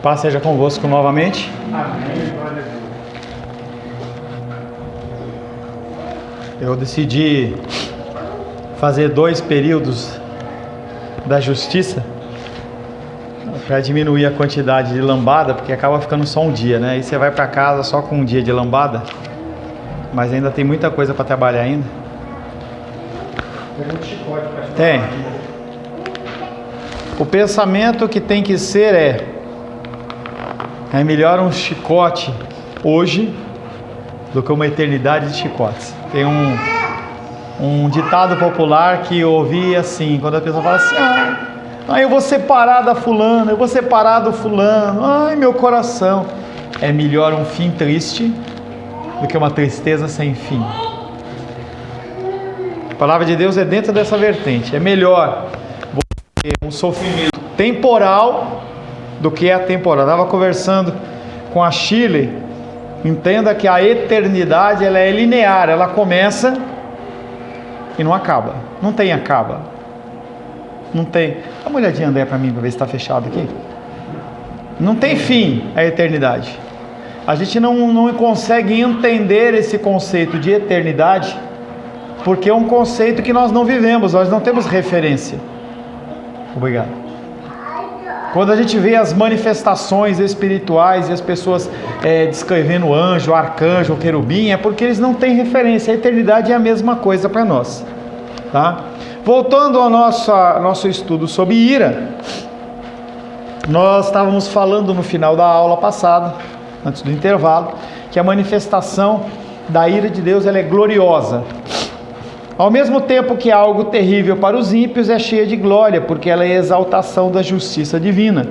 Paz seja convosco novamente. Amém. Glória a Deus. Eu decidi fazer 2 períodos da justiça para diminuir a quantidade de lambada, porque acaba ficando só um dia, né? Aí você vai para casa só com um dia de lambada, mas ainda tem muita coisa para trabalhar ainda. Tem muito chicote para te Tem. O pensamento que tem que ser é melhor um chicote hoje do que uma eternidade de chicotes. Tem um ditado popular que eu ouvi assim, quando a pessoa fala assim: eu vou separar da fulana, eu vou separar do fulano, ai meu coração. É melhor um fim triste do que uma tristeza sem fim. A palavra de Deus é dentro dessa vertente. É melhor você ter um sofrimento temporal do que atemporal. Eu estava conversando com a Shirley. Entenda que a eternidade ela é linear, ela começa e não acaba. Não tem acaba. Não tem. Dá uma olhadinha, André, para mim, para ver se está fechado aqui. Não tem fim a eternidade. A gente não consegue entender esse conceito de eternidade porque é um conceito que nós não vivemos, nós não temos referência. Obrigado. Quando a gente vê as manifestações espirituais e as pessoas descrevendo anjo, arcanjo, querubim, é porque eles não têm referência. A eternidade é a mesma coisa para nós, tá? Voltando ao nosso estudo sobre ira, nós estávamos falando no final da aula passada, antes do intervalo, que a manifestação da ira de Deus ela é gloriosa. Ao mesmo tempo que é algo terrível para os ímpios, é cheia de glória, porque ela é a exaltação da justiça divina.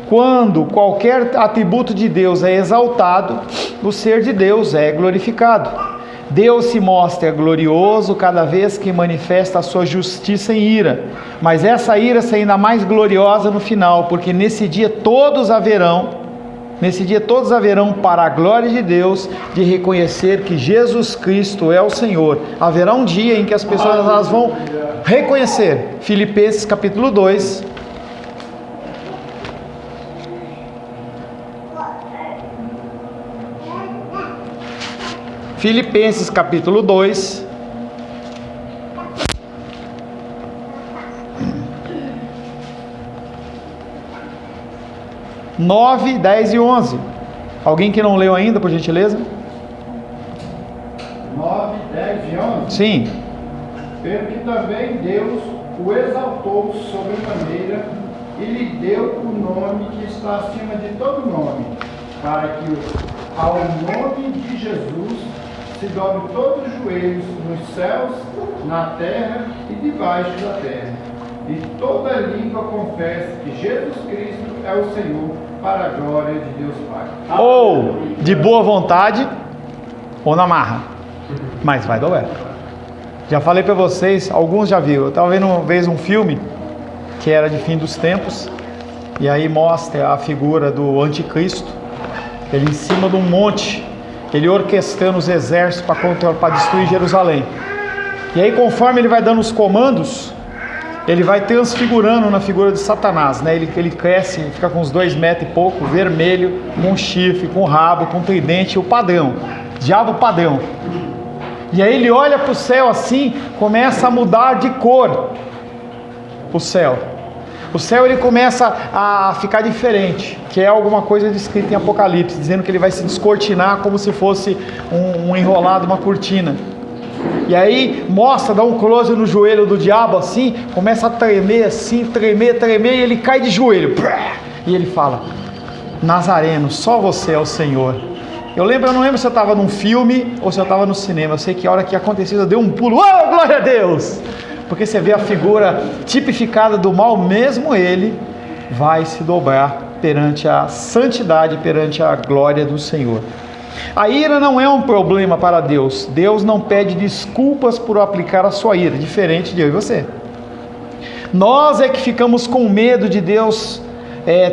Quando qualquer atributo de Deus é exaltado, o ser de Deus é glorificado. Deus se mostra glorioso cada vez que manifesta a sua justiça em ira, mas essa ira será ainda mais gloriosa no final, porque nesse dia todos haverão para a glória de Deus, de reconhecer que Jesus Cristo é o Senhor. Haverá um dia em que as pessoas elas vão reconhecer. Filipenses capítulo 2. Filipenses capítulo 2. (9, 10 e 11). Alguém que não leu ainda, por gentileza? 9, 10 e 11. Sim. Pelo que também Deus o exaltou sobremaneira e lhe deu o nome que está acima de todo nome, para que ao nome de Jesus se dobre todos os joelhos nos céus, na terra e debaixo da terra, e toda língua confesse que Jesus Cristo é o Senhor, para a glória de Deus Pai. Ou de boa vontade, ou na marra, mas vai doer. Já falei para vocês, alguns já viram. Eu estava vendo uma vez um filme que era de fim dos tempos, e aí mostra a figura do anticristo, ele em cima de um monte, ele orquestrando os exércitos para destruir Jerusalém. E aí, conforme ele vai dando os comandos, ele vai transfigurando na figura de Satanás, né? Ele cresce, fica com uns 2 metros e pouco, vermelho, com chifre, com rabo, com tridente, o padrão, diabo padrão. E aí ele olha para o céu assim, começa a mudar de cor o céu. O céu ele começa a ficar diferente, que é alguma coisa descrita em Apocalipse, dizendo que ele vai se descortinar como se fosse um enrolado, uma cortina. E aí mostra, dá um close no joelho do diabo assim, começa a tremer assim, tremer, e ele cai de joelho. E ele fala: Nazareno, só você é o Senhor. Eu não lembro se eu estava num filme ou se eu estava no cinema. Eu sei que a hora que aconteceu eu dei um pulo. Oh, glória a Deus! Porque você vê a figura tipificada do mal, mesmo ele vai se dobrar perante a santidade, perante a glória do Senhor. A ira não é um problema para Deus. Deus não pede desculpas por aplicar a sua ira, diferente de eu e você. Nós é que ficamos com medo de Deus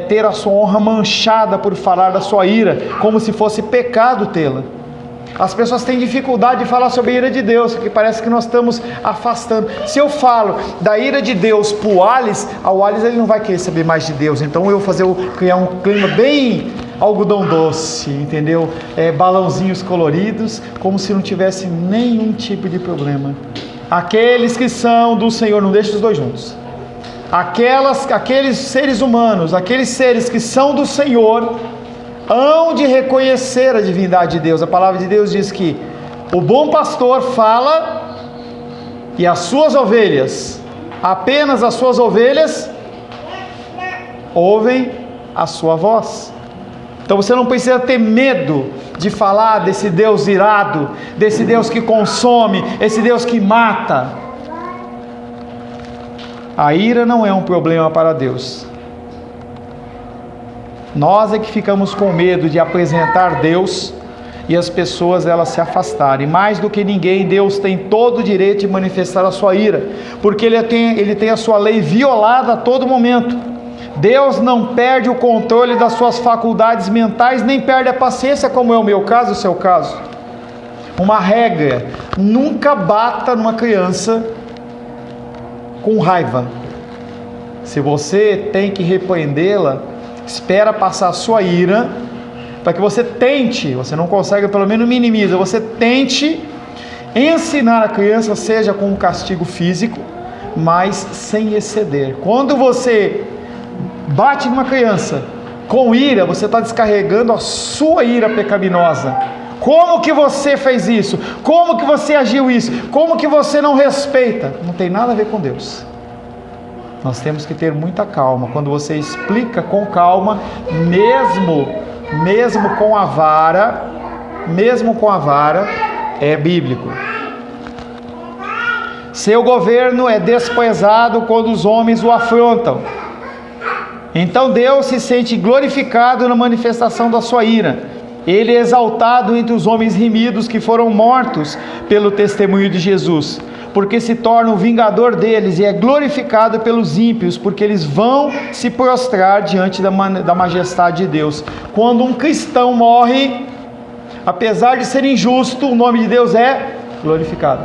ter a sua honra manchada por falar da sua ira, como se fosse pecado tê-la. As pessoas têm dificuldade de falar sobre a ira de Deus, porque parece que nós estamos afastando. Se eu falo da ira de Deus para o Alice, o Alice ele não vai querer saber mais de Deus. Então eu vou criar um clima bem algodão doce, entendeu? Balãozinhos coloridos, como se não tivesse nenhum tipo de problema. Aqueles que são do Senhor, não deixe os dois juntos. Aqueles seres humanos, aqueles seres que são do Senhor, hão de reconhecer a divindade de Deus. A palavra de Deus diz que o bom pastor fala e as suas ovelhas, apenas as suas ovelhas, ouvem a sua voz. Então você não precisa ter medo de falar desse Deus irado, desse Deus que consome, esse Deus que mata. A ira não é um problema para Deus. Nós é que ficamos com medo de apresentar Deus e as pessoas elas se afastarem. Mais do que ninguém, Deus tem todo o direito de manifestar a sua ira, porque Ele tem a sua lei violada a todo momento. Deus não perde o controle das suas faculdades mentais, nem perde a paciência, como é o meu caso, o seu caso. Uma regra: nunca bata numa criança com raiva. Se você tem que repreendê-la, espera passar a sua ira, para que você tente, você não consegue, pelo menos minimiza, você tente ensinar a criança, seja com um castigo físico, mas sem exceder. Quando você bate numa criança com ira, você está descarregando a sua ira pecaminosa. Como que você fez isso? Como que você agiu isso? Como que você não respeita? Não tem nada a ver com Deus. Nós temos que ter muita calma. Quando você explica com calma, mesmo com a vara, é bíblico. Seu governo é desprezado quando os homens o afrontam. Então Deus se sente glorificado na manifestação da sua ira. Ele é exaltado entre os homens remidos que foram mortos pelo testemunho de Jesus, porque se torna o vingador deles, e é glorificado pelos ímpios, porque eles vão se prostrar diante da majestade de Deus. Quando um cristão morre, apesar de ser injusto, o nome de Deus é glorificado.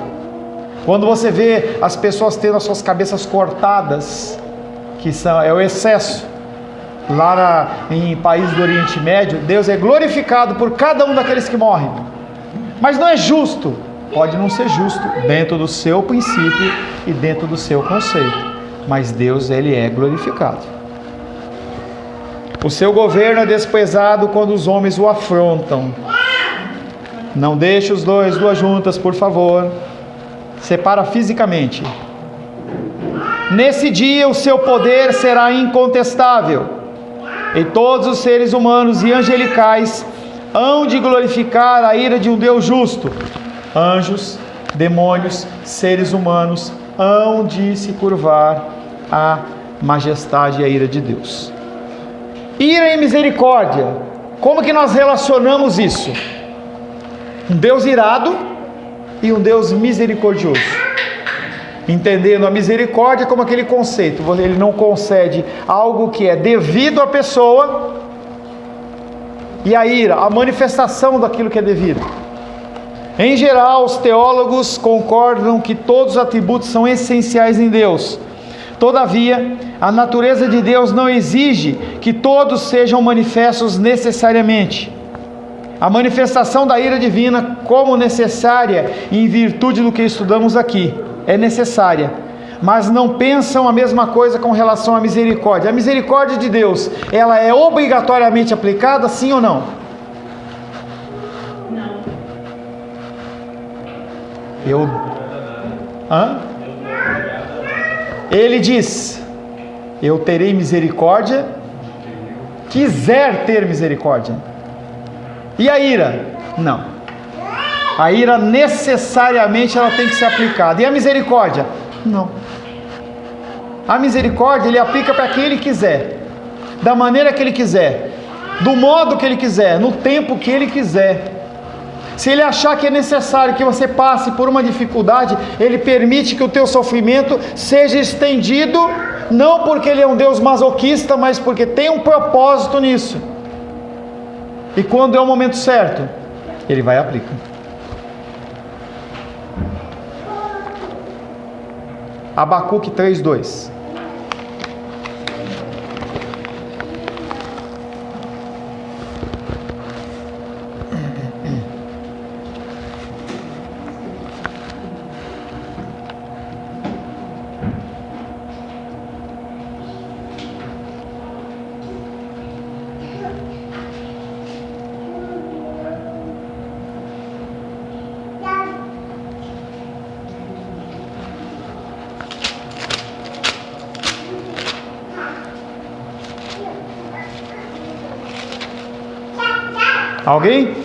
Quando você vê as pessoas tendo as suas cabeças cortadas, é o excesso, lá em países do Oriente Médio, Deus é glorificado por cada um daqueles que morrem. Mas não é justo. Pode não ser justo dentro do seu princípio e dentro do seu conceito, mas Deus, Ele é glorificado. O seu governo é desprezado quando os homens o afrontam. Não deixe duas juntas, por favor. Separa fisicamente. Nesse dia o seu poder será incontestável, e todos os seres humanos e angelicais hão de glorificar a ira de um Deus justo. Anjos, demônios, seres humanos hão de se curvar à majestade e à ira de Deus. Ira e misericórdia, como que nós relacionamos isso? Um Deus irado e um Deus misericordioso. Entendendo a misericórdia como aquele conceito: Ele não concede algo que é devido à pessoa, e a ira, a manifestação daquilo que é devido. Em geral, os teólogos concordam que todos os atributos são essenciais em Deus. Todavia, a natureza de Deus não exige que todos sejam manifestos necessariamente. A manifestação da ira divina, como necessária em virtude do que estudamos aqui, é necessária, mas não pensam a mesma coisa com relação à misericórdia. A misericórdia de Deus, ela é obrigatoriamente aplicada, sim ou não? Ele diz: eu terei misericórdia, quiser ter misericórdia. E a ira? Não. A ira necessariamente ela tem que ser aplicada. E a misericórdia? Não. A misericórdia Ele aplica para quem Ele quiser, da maneira que Ele quiser, do modo que Ele quiser, no tempo que Ele quiser. Se Ele achar que é necessário que você passe por uma dificuldade, Ele permite que o teu sofrimento seja estendido, não porque Ele é um Deus masoquista, mas porque tem um propósito nisso. E quando é o momento certo, Ele vai aplicar. Abacuque 3:2. Alguém?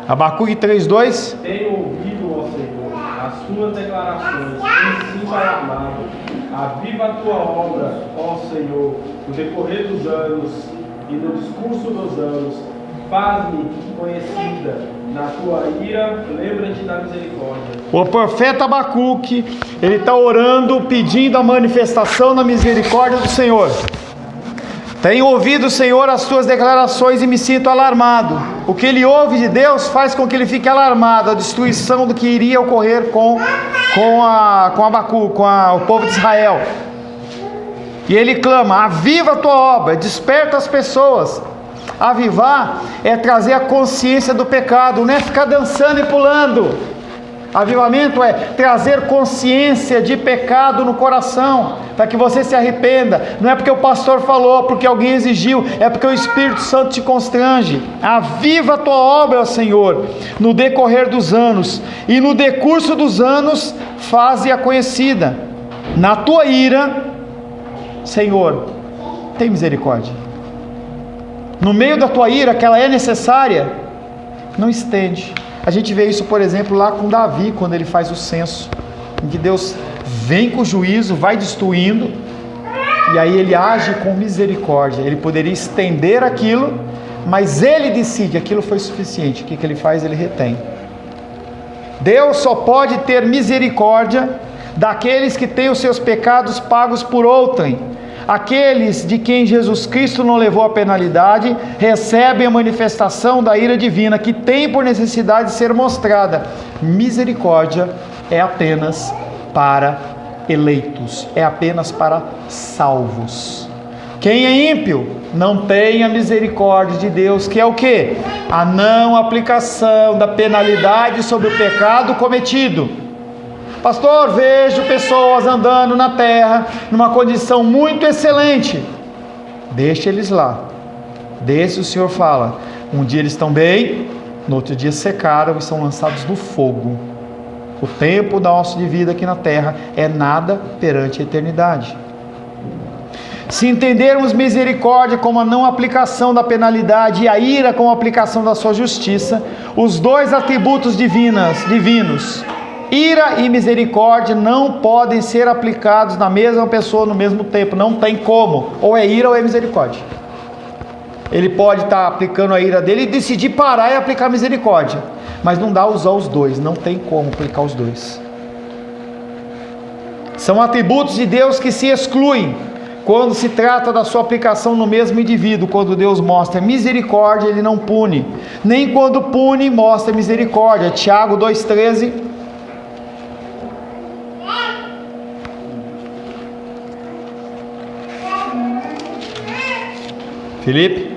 Abacuque 3:2. Tenho ouvido, ó Senhor, as tuas declarações, me sinto alarmado. Aviva a tua obra, ó Senhor, no decorrer dos anos e no discurso dos anos. Faz-me conhecida na tua ira, lembra-te da misericórdia. O profeta Abacuque, ele está orando, pedindo a manifestação da misericórdia do Senhor. Tenho ouvido, Senhor, as tuas declarações e me sinto alarmado. O que ele ouve de Deus faz com que ele fique alarmado, a destruição do que iria ocorrer com Abacuque, o povo de Israel. E ele clama: aviva a tua obra, desperta as pessoas. Avivar é trazer a consciência do pecado, não é ficar dançando e pulando. Avivamento é trazer consciência de pecado no coração, para que você se arrependa. Não é porque o pastor falou, porque alguém exigiu, é porque o Espírito Santo te constrange. Aviva a tua obra, Senhor, no decorrer dos anos, e no decurso dos anos faze-a conhecida. Na tua ira, Senhor, tem misericórdia. No meio da tua ira, que ela é necessária, não estende. A gente vê isso, por exemplo, lá com Davi, quando ele faz o censo, em que Deus vem com juízo, vai destruindo, e aí ele age com misericórdia. Ele poderia estender aquilo, mas ele decide, aquilo foi suficiente. O que ele faz? Ele retém. Deus só pode ter misericórdia daqueles que têm os seus pecados pagos por outrem. Aqueles de quem Jesus Cristo não levou a penalidade recebem a manifestação da ira divina, que tem por necessidade de ser mostrada. Misericórdia é apenas para eleitos, é apenas para salvos. Quem é ímpio não tem a misericórdia de Deus, que é o quê? A não aplicação da penalidade sobre o pecado cometido. Pastor, vejo pessoas andando na terra numa condição muito excelente. Deixa eles lá. Desse o Senhor fala: um dia eles estão bem, no outro dia secaram e são lançados no fogo. O tempo nosso de vida aqui na terra é nada perante a eternidade. Se entendermos misericórdia como a não aplicação da penalidade e a ira como a aplicação da sua justiça, os dois atributos divinos, ira e misericórdia, não podem ser aplicados na mesma pessoa no mesmo tempo. Não tem como. Ou é ira ou é misericórdia. Ele pode estar aplicando a ira dele e decidir parar e aplicar misericórdia, mas não dá usar os dois. Não tem como aplicar os dois. São atributos de Deus que se excluem quando se trata da sua aplicação no mesmo indivíduo. Quando Deus mostra misericórdia, Ele não pune. Nem quando pune, mostra misericórdia. Tiago 2,13. Felipe?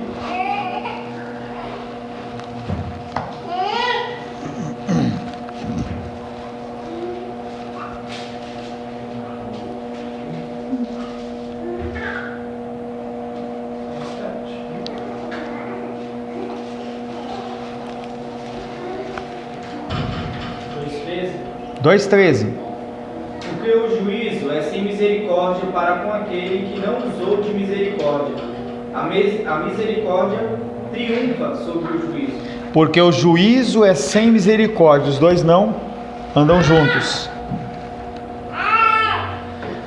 Dois 13. Porque o juízo é sem misericórdia para com aquele que não usou de misericórdia. A misericórdia triunfa sobre o juízo. Porque o juízo é sem misericórdia. Os dois não andam juntos.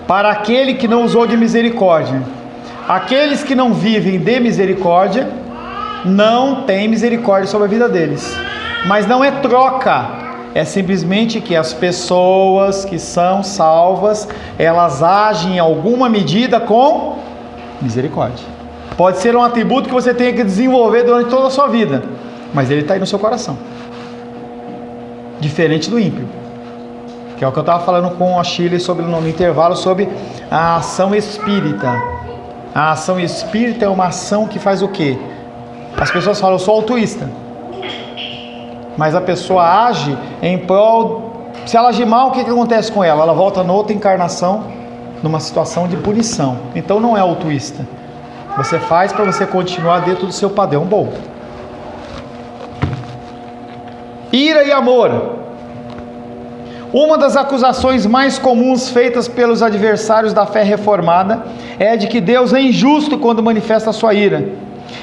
Para aquele que não usou de misericórdia. Aqueles que não vivem de misericórdia não têm misericórdia sobre a vida deles. Mas não é troca. É simplesmente que as pessoas que são salvas, elas agem em alguma medida com misericórdia. Pode ser um atributo que você tenha que desenvolver durante toda a sua vida, mas ele está aí no seu coração. Diferente do ímpio. que é o que eu estava falando com a Shirley sobre no intervalo, sobre a ação espírita. A ação espírita é uma ação que faz o quê? As pessoas falam, eu sou altruísta, mas a pessoa age em prol, se ela agir mal, o que acontece com ela? Ela volta noutra encarnação, numa situação de punição. Então não é altruísta. Você faz para você continuar dentro do seu padrão bom. Ira e amor. Uma das acusações mais comuns feitas pelos adversários da fé reformada é de que Deus é injusto quando manifesta a sua ira.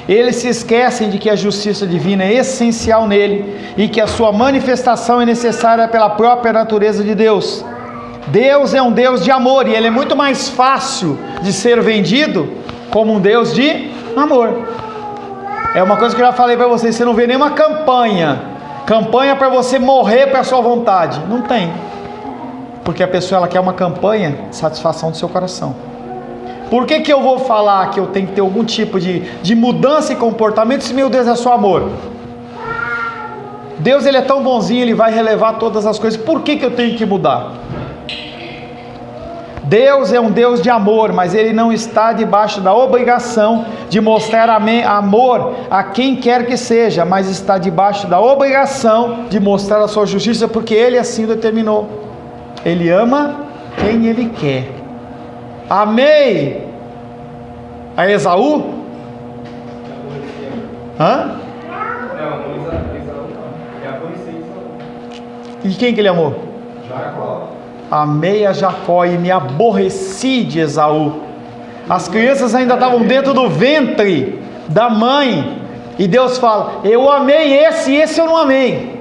Eles se esquecem de que a justiça divina é essencial nele e que a sua manifestação é necessária pela própria natureza de Deus. Deus é um Deus de amor e ele é muito mais fácil de ser vendido como um Deus de amor. É uma coisa que eu já falei para vocês, você não vê nenhuma campanha para você morrer para a sua vontade. Não tem. Porque a pessoa ela quer uma campanha de satisfação do seu coração. Por que eu vou falar que eu tenho que ter algum tipo de mudança em comportamento se meu Deus é só amor? Deus ele é tão bonzinho, ele vai relevar todas as coisas. Por que eu tenho que mudar? Deus é um Deus de amor, mas ele não está debaixo da obrigação de mostrar amor a quem quer que seja, mas está debaixo da obrigação de mostrar a sua justiça, porque ele assim determinou. Ele ama quem ele quer. Amei a Esaú? Hã? Não, Esaú não. É aborrecer Esaú. E quem que ele amou? Jacó. Amei a Jacó e me aborreci de Esaú. As crianças ainda estavam dentro do ventre da mãe, e Deus fala, eu amei esse e esse eu não amei.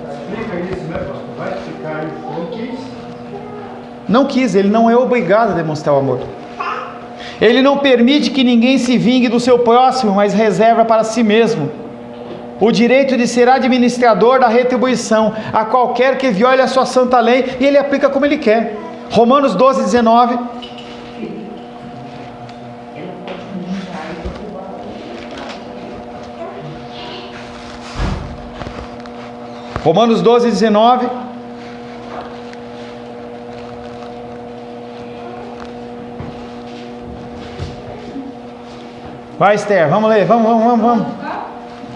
Explica isso, né, pastor? Vai explicar isso. Não quis. Não quis, ele não é obrigado a demonstrar o amor. Ele não permite que ninguém se vingue do seu próximo, mas reserva para si mesmo o direito de ser administrador da retribuição a qualquer que viole a sua santa lei, e ele aplica como ele quer. Romanos 12, 19. Romanos 12, 19. Vai, Esther, vamos ler, vamos.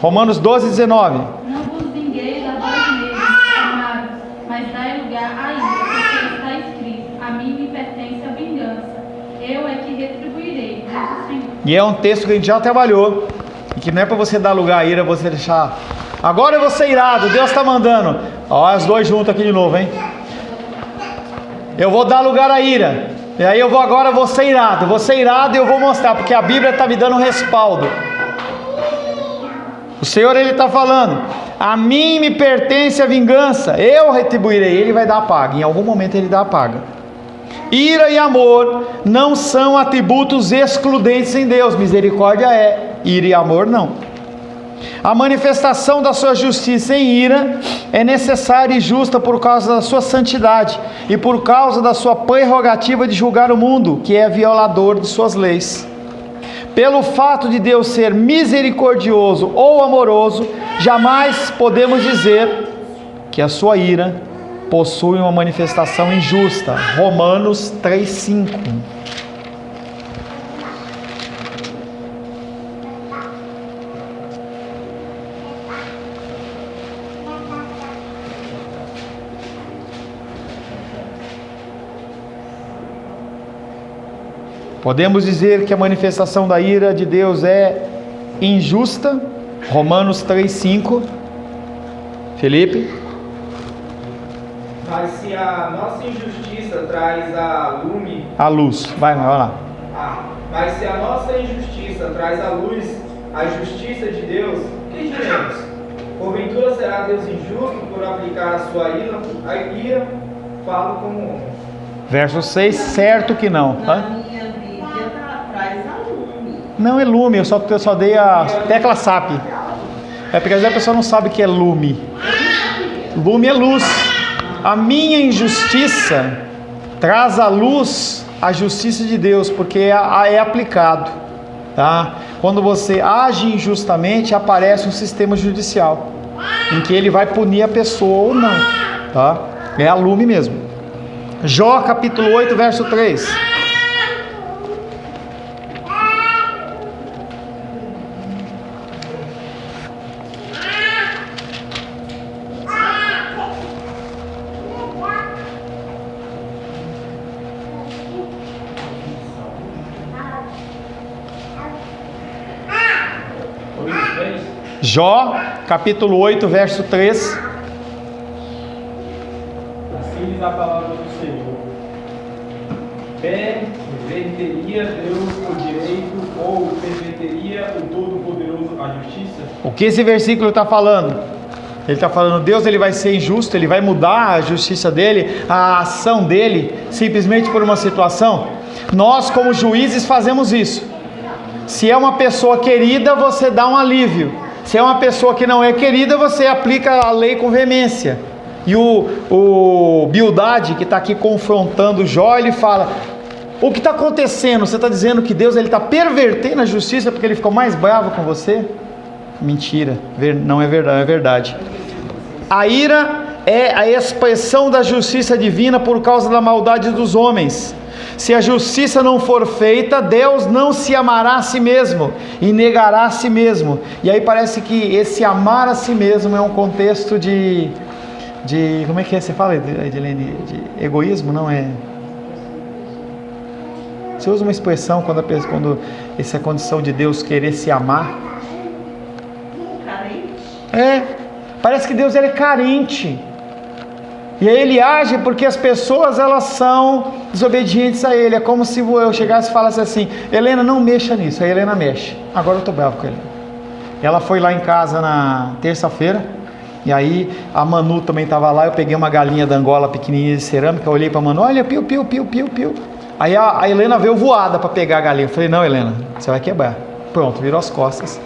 Romanos 12, 19. Não vos vingueis a vós mesmos, amados, mas dai lugar à ira, porque está escrito, a mim me pertence a vingança, eu é que retribuirei, diz o Senhor. E é um texto que a gente já trabalhou, e que não é para você dar lugar à ira, você deixar, agora eu vou ser irado, Deus está mandando, ó, as dois juntos aqui de novo, hein? Eu vou dar lugar à ira, e aí eu vou ser irado e eu vou mostrar, porque a Bíblia está me dando um respaldo. O Senhor ele está falando, a mim me pertence a vingança, eu retribuirei, ele vai dar a paga, em algum momento ele dá a paga. Ira e amor não são atributos excludentes em Deus, misericórdia é, ira e amor não. A manifestação da sua justiça em ira é necessária e justa por causa da sua santidade e por causa da sua prerrogativa de julgar o mundo, que é violador de suas leis. Pelo fato de Deus ser misericordioso ou amoroso, jamais podemos dizer que a sua ira possui uma manifestação injusta. Romanos 3,5. Podemos dizer que a manifestação da ira de Deus é injusta. Romanos 3,5. Felipe? Mas se a nossa injustiça traz a luz. Vai lá. Mas se a nossa injustiça traz à luz a justiça de Deus, que diremos? Porventura será Deus injusto por aplicar a sua ira? Falo como homem. Verso 6, certo que não. Na minha Bíblia traz a lume. Não é lume, eu só dei a tecla SAP. É porque às vezes a pessoa não sabe o que é lume. Lume é luz. A minha injustiça traz à luz a justiça de Deus, porque é aplicado, tá? Quando você age injustamente, aparece um sistema judicial em que ele vai punir a pessoa ou não, tá? É a lume mesmo. Jó capítulo 8, verso 3. Jó, capítulo 8, verso 3. Assim diz a palavra do Senhor: perverteria Deus o direito, ou perverteria o Todo-Poderoso a justiça? O que esse versículo está falando? Ele está falando, Deus ele vai ser injusto, ele vai mudar a justiça dele, a ação dele, simplesmente por uma situação. Nós como juízes fazemos isso. Se é uma pessoa querida, você dá um alívio. Se é uma pessoa que não é querida, você aplica a lei com veemência. E o Bildade, que está aqui confrontando Jó, ele fala, o que está acontecendo? Você está dizendo que Deus está pervertendo a justiça porque ele ficou mais bravo com você? Mentira, não é verdade, é verdade. A ira é a expressão da justiça divina por causa da maldade dos homens. Se a justiça não for feita, Deus não se amará a si mesmo e negará a si mesmo. E aí parece que esse amar a si mesmo é um contexto de como é que é? Você fala, Edilene? De egoísmo? Não é? Você usa uma expressão quando essa é a condição de Deus querer se amar? Carente? Parece que Deus ele é carente. E aí ele age porque as pessoas elas são desobedientes a ele. É como se eu chegasse e falasse assim, Helena, não mexa nisso. Aí a Helena mexe. Agora eu estou bravo com ele. Ela foi lá em casa na terça-feira. E aí a Manu também estava lá. Eu peguei uma galinha da Angola pequenininha de cerâmica. Eu olhei para a Manu, olha, piu, piu, piu, piu, piu. Aí a Helena veio voada para pegar a galinha. Eu falei, não, Helena, você vai quebrar. Pronto, virou as costas.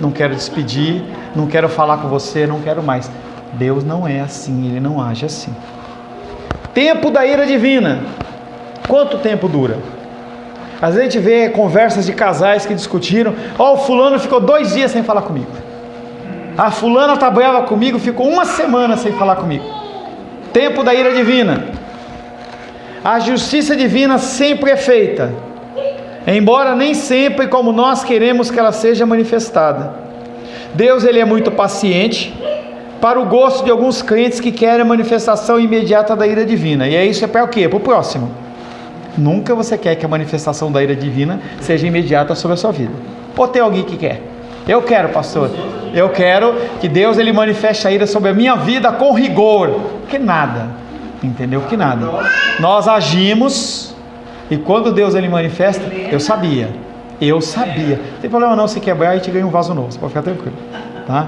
Não quero despedir, não quero falar com você, não quero mais. Deus não é assim, ele não age assim. Tempo da ira divina. Quanto tempo dura? Às vezes a gente vê conversas de casais que discutiram. O fulano ficou 2 dias sem falar comigo. A fulana está brava comigo, ficou 1 semana sem falar comigo. Tempo da ira divina. A justiça divina sempre é feita, embora nem sempre como nós queremos que ela seja manifestada. Deus ele é muito paciente, para o gosto de alguns crentes que querem a manifestação imediata da ira divina. E isso é para o quê? Para o próximo. Nunca você quer que a manifestação da ira divina seja imediata sobre a sua vida. Ou tem alguém que quer? Eu quero, pastor. Eu quero que Deus ele manifeste a ira sobre a minha vida com rigor. Que nada. Entendeu? Que nada. Nós agimos e quando Deus ele manifesta, eu sabia. Não tem problema não, se quebrar e te ganha um vaso novo. Você pode ficar tranquilo. Tá?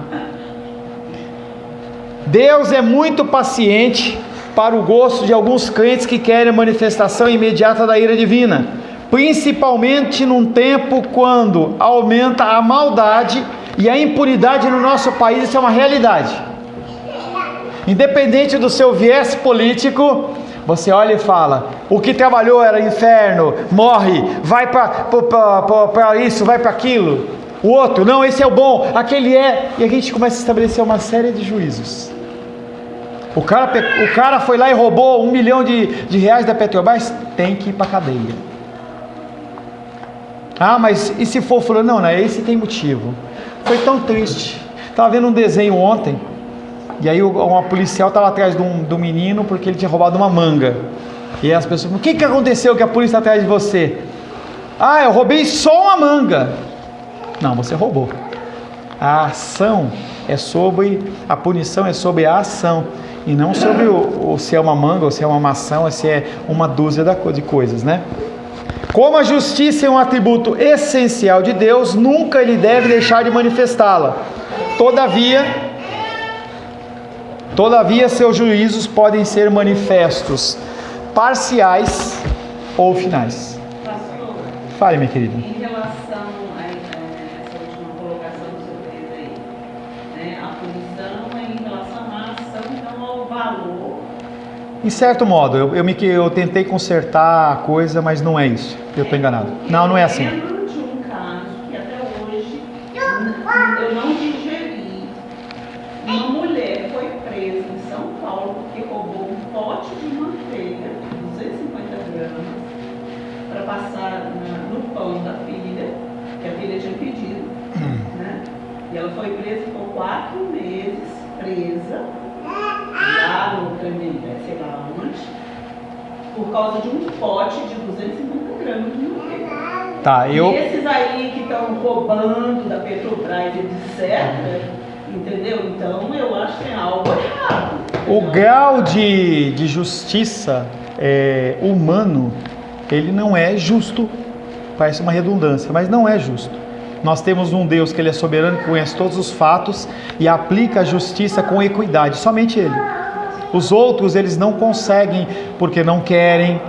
Deus é muito paciente para o gosto de alguns crentes que querem a manifestação imediata da ira divina, principalmente num tempo quando aumenta a maldade e a impunidade no nosso país. Isso é uma realidade. Independente do seu viés político, você olha e fala, o que trabalhou era inferno, morre, vai para isso, vai para aquilo. O outro, não, esse é o bom, aquele é. E a gente começa a estabelecer uma série de juízos. O cara foi lá e roubou R$1 milhão de reais da Petrobras, tem que ir para a cadeia. Mas e se for fulano? Não, esse tem motivo. Foi tão triste. Estava vendo um desenho ontem, e aí uma policial estava atrás do menino porque ele tinha roubado uma manga. E aí as pessoas falam, o que aconteceu que a polícia está atrás de você? Eu roubei só uma manga. Não, você roubou. A ação é sobre, a punição é sobre a ação, e não sobre se é uma manga, ou se é uma maçã, ou se é uma dúzia de coisas, né? Como a justiça é um atributo essencial de Deus, nunca ele deve deixar de manifestá-la. Todavia seus juízos podem ser manifestos, parciais ou finais. Pastor, Fale, minha querida. em relação a essa última colocação que você fez aí, né, a punição é em relação à ação, então ao valor. Em certo modo, eu tentei consertar a coisa, mas não é isso. Eu estou enganado. Não é assim. Eu lembro de um caso que até hoje eu não digeri. Uma mulher foi presa em São Paulo porque roubou um passar no pão da filha, que a filha tinha pedido, né? E ela foi presa, ficou 4 meses presa, lá no Tremembé, sei lá onde, por causa de um pote de 250 gramas de manteiga. Tá, E esses aí que estão roubando da Petrobras, etc., entendeu? Então eu acho que tem algo errado. O grau de justiça humano, ele não é justo. Parece uma redundância, mas não é justo. Nós temos um Deus que ele é soberano, que conhece todos os fatos e aplica a justiça com equidade, somente ele. Os outros, eles não conseguem porque não querem,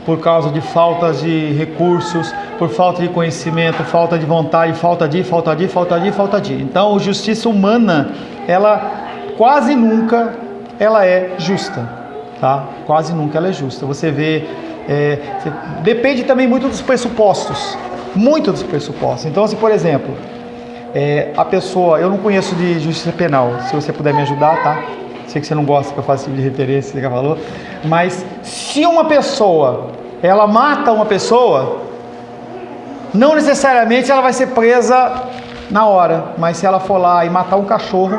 por causa de faltas de recursos, por falta de conhecimento, falta de vontade, falta de. Então, a justiça humana, ela quase nunca ela é justa, tá? Quase nunca ela é justa. Você vê, depende também muito dos pressupostos, Então, se por exemplo, a pessoa, eu não conheço de justiça penal, se você puder me ajudar, tá? Sei que você não gosta que eu faça tipo de referência, você já falou, mas se uma pessoa, ela mata uma pessoa, não necessariamente ela vai ser presa na hora, mas se ela for lá e matar um cachorro,